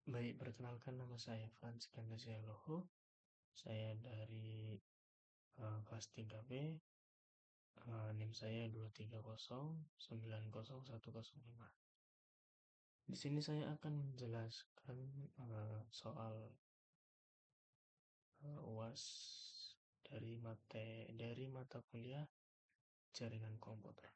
Baik, perkenalkan nama saya Franz Loho. Saya dari kelas 3B. NIM saya 230901105. Di sini saya akan menjelaskan soal UAS dari mata kuliah jaringan komputer.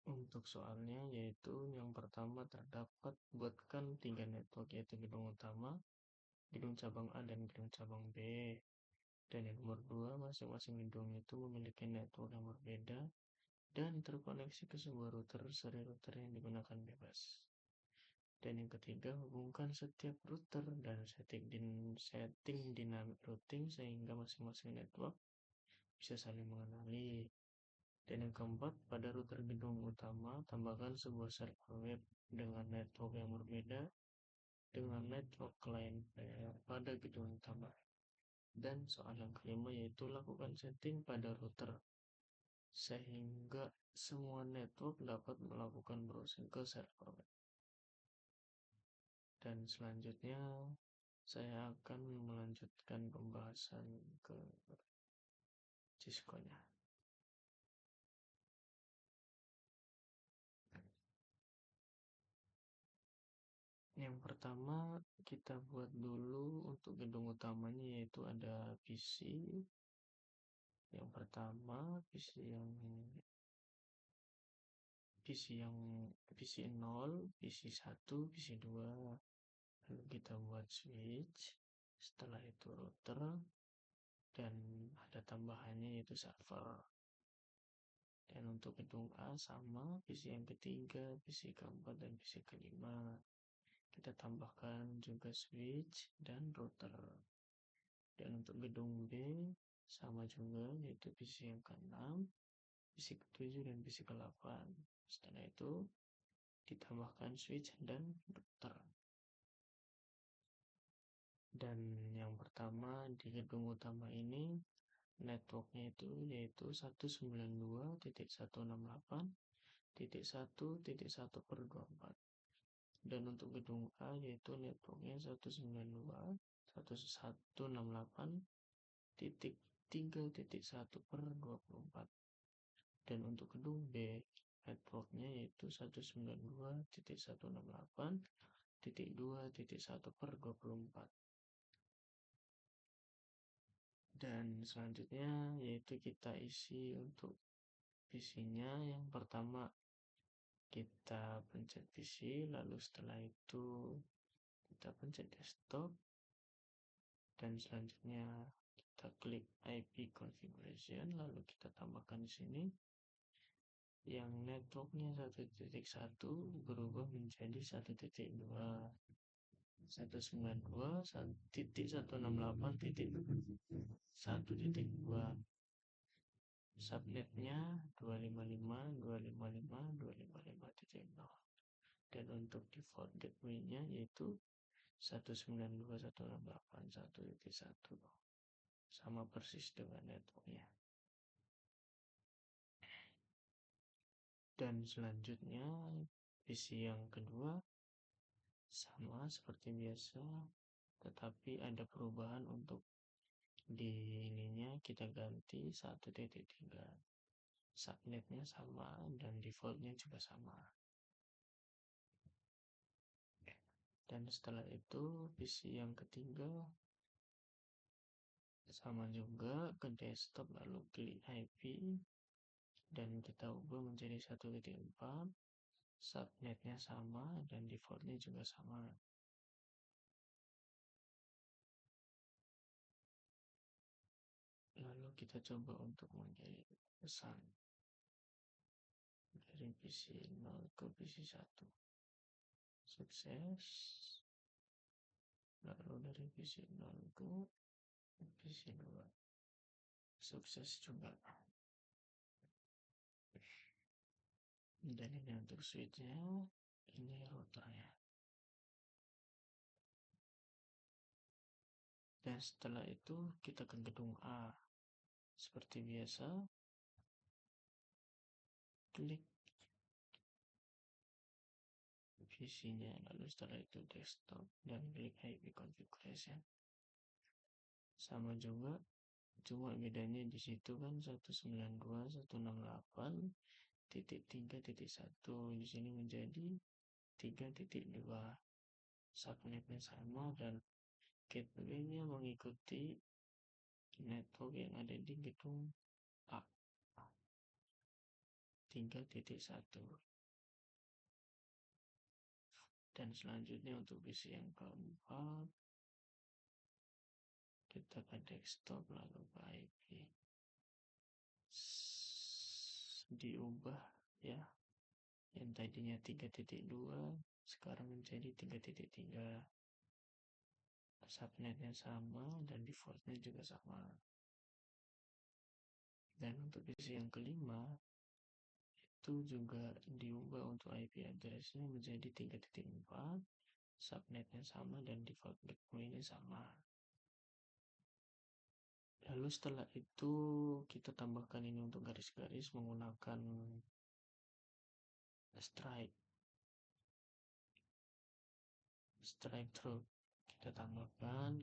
Untuk soalnya yaitu yang pertama terdapat buatkan 3 network, yaitu gedung utama, gedung cabang A, dan gedung cabang B. Dan yang nomor 2, masing-masing gedung itu memiliki network yang berbeda dan terkoneksi ke sebuah router seri router yang digunakan bebas. Dan yang ketiga, hubungkan setiap router dan setting dynamic routing sehingga masing-masing network bisa saling mengenali. Dan yang keempat, pada router gedung utama, tambahkan sebuah server web dengan network yang berbeda dengan network client pada gedung utama. Dan soal yang kelima yaitu lakukan setting pada router sehingga semua network dapat melakukan browsing ke server web. Dan selanjutnya saya akan melanjutkan pembahasan ke Cisco-nya. Yang pertama kita buat dulu untuk gedung utamanya, yaitu ada PC. Yang pertama PC 0, PC 1, PC 2. Lalu kita buat switch. Setelah itu router, dan ada tambahannya yaitu server. Dan untuk gedung A sama, PC yang ketiga, PC keempat, dan PC kelima. Kita tambahkan juga switch dan router. Dan untuk gedung B sama juga, yaitu PC yang ke-6, PC ke-7, dan PC ke-8. Setelah itu ditambahkan switch dan router. Dan yang pertama di gedung utama ini networknya itu yaitu 192.168.1.1/24. Dan untuk gedung A yaitu networknya 192.168.3.1/24. Dan untuk gedung B networknya yaitu 192.168.2.1/24. Dan selanjutnya yaitu kita isi untuk PC-nya. Yang pertama kita pencet PC, lalu setelah itu kita pencet desktop, dan selanjutnya kita klik IP configuration, lalu kita tambahkan di sini yang networknya 1.1 berubah menjadi 1.2, 192.168.1.2. Subnetnya 255.255.255.0. Dan untuk default gateway-nya yaitu 192.168.1.1, sama persis dengan networknya. Dan selanjutnya PC yang kedua sama seperti biasa, tetapi ada perubahan untuk di ininya, kita ganti 1.3. Subnetnya sama dan defaultnya juga sama. Dan setelah itu PC yang ketiga sama juga ke desktop, lalu klik IP, dan kita ubah menjadi 1.4. Subnetnya sama dan defaultnya juga sama. Lalu kita coba untuk mengirim pesan dari PC 0 ke PC 1. Sukses. Lalu dari PC 0 ke PC 2. Sukses juga. Dan ini untuk switchnya, ini routernya. Dan setelah itu kita ke gedung A. Seperti biasa, klik PC-nya, lalu setelah itu desktop dan klik IP configuration. Sama juga, cuma bedanya di situ kan 192.168.3.1, di sini menjadi 3.2. Subnetnya sama dan gateway-nya mengikuti network yang ada di gedung A 3.1. Dan selanjutnya untuk PC yang keempat, kita ke desktop lalu ke IP. Diubah ya, yang tadinya 3.2 sekarang menjadi 3.3. Subnetnya sama dan defaultnya juga sama. Dan untuk PC yang kelima itu juga diubah untuk IP address-nya menjadi 3.4, subnetnya sama dan default gateway-nya sama. Lalu setelah itu kita tambahkan ini untuk garis-garis menggunakan stripe through. Kita tambahkan,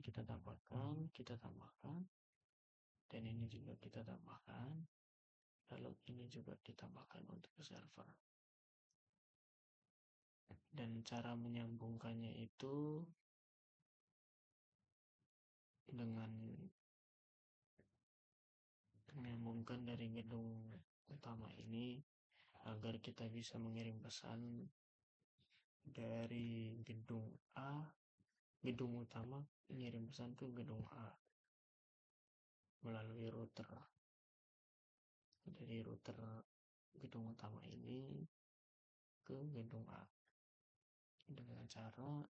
dan ini juga kita tambahkan, lalu ini juga ditambahkan untuk server. Dan cara menyambungkannya itu dengan menyambungkan dari gedung utama ini agar kita bisa mengirim pesan dari gedung A, gedung utama mengirim pesan ke gedung A melalui router. Dari router gedung utama ini ke gedung A dengan cara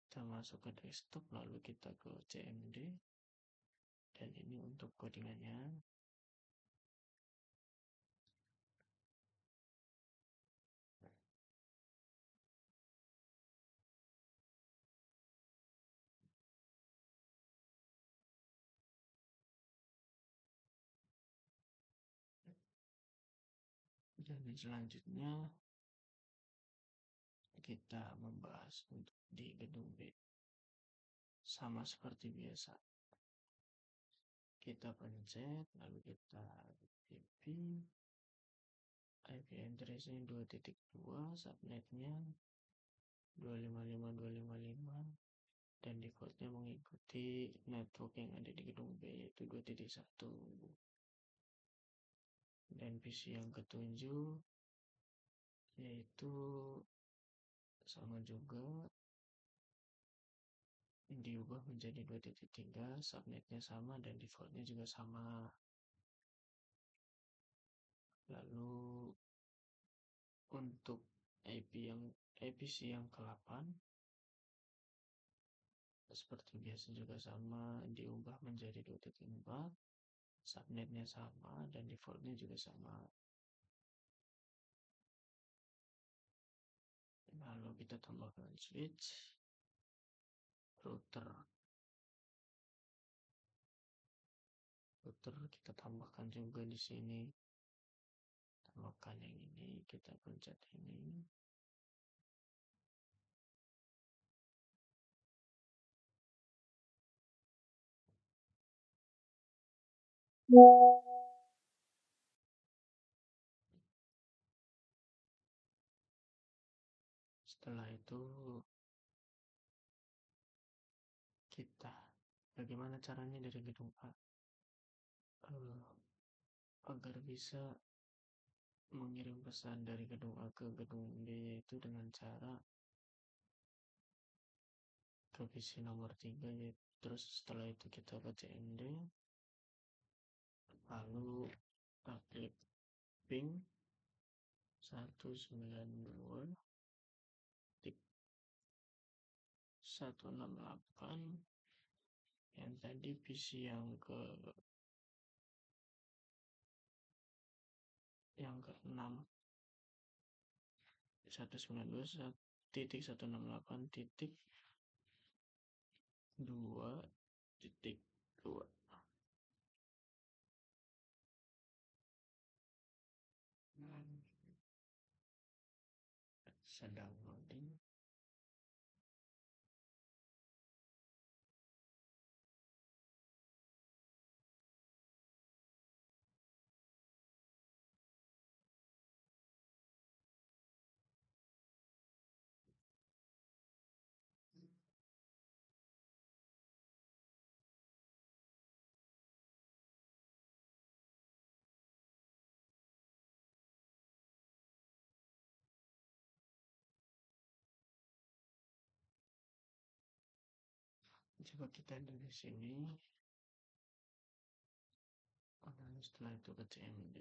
kita masuk ke desktop lalu kita ke CMD, dan ini untuk codingannya. Dan selanjutnya kita membahas untuk di gedung B. Sama seperti biasa, kita pencet lalu kita IP address-nya 2.2, subnetnya 255.255, dan defaultnya mengikuti network yang ada di gedung B yaitu 2.1. Dan PC yang ketujuh yaitu sama juga diubah menjadi 2.3, subnetnya sama dan defaultnya juga sama. Lalu untuk IPC yang ke-8 seperti biasa juga sama, diubah menjadi 2.4, subnetnya sama dan defaultnya juga sama. Lalu kita tambahkan switch, router kita tambahkan juga di sini. Tambahkan yang ini, kita pencet ini. Setelah itu kita bagaimana caranya dari gedung A agar bisa mengirim pesan dari gedung A ke gedung B, yaitu dengan cara ke PC nomor 3 yaitu, terus setelah itu kita ke CMD lalu kita klik ping 192.168 yang tadi PC yang ke-6 192.168.2 2. Sedang loading. Coba kita dari sini. Setelah itu ke CMD.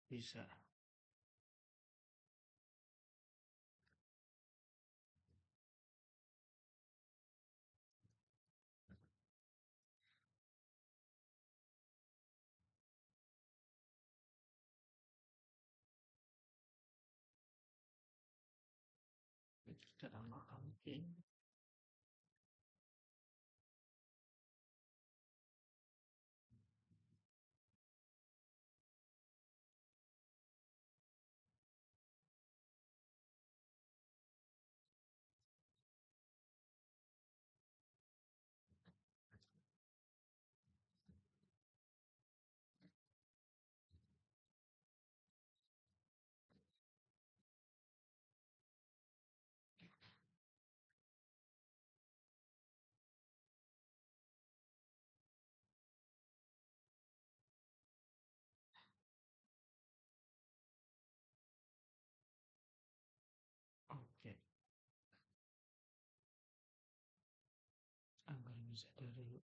Bisa. Kita tambahkan pin. Oke. Agar bisa dari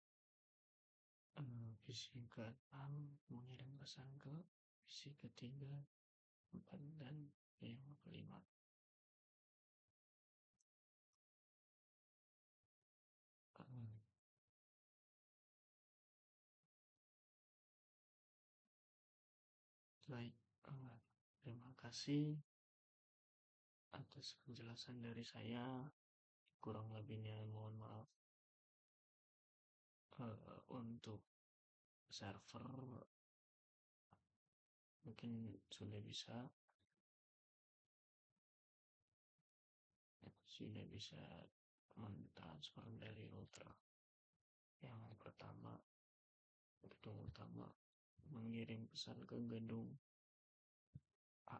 visi ke-6 mengirim pesan ke visi ke-3, 4, dan yang ke-5. Baik, terima kasih atas penjelasan dari saya. Kurang lebihnya mohon maaf. Untuk server mungkin sudah bisa mentransfer dari router yang pertama, gedung utama, mengirim pesan ke gedung A.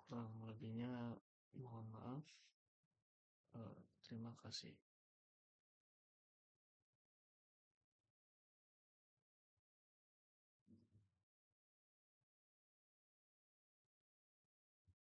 Kurang lebihnya mohon maaf. Terima kasih.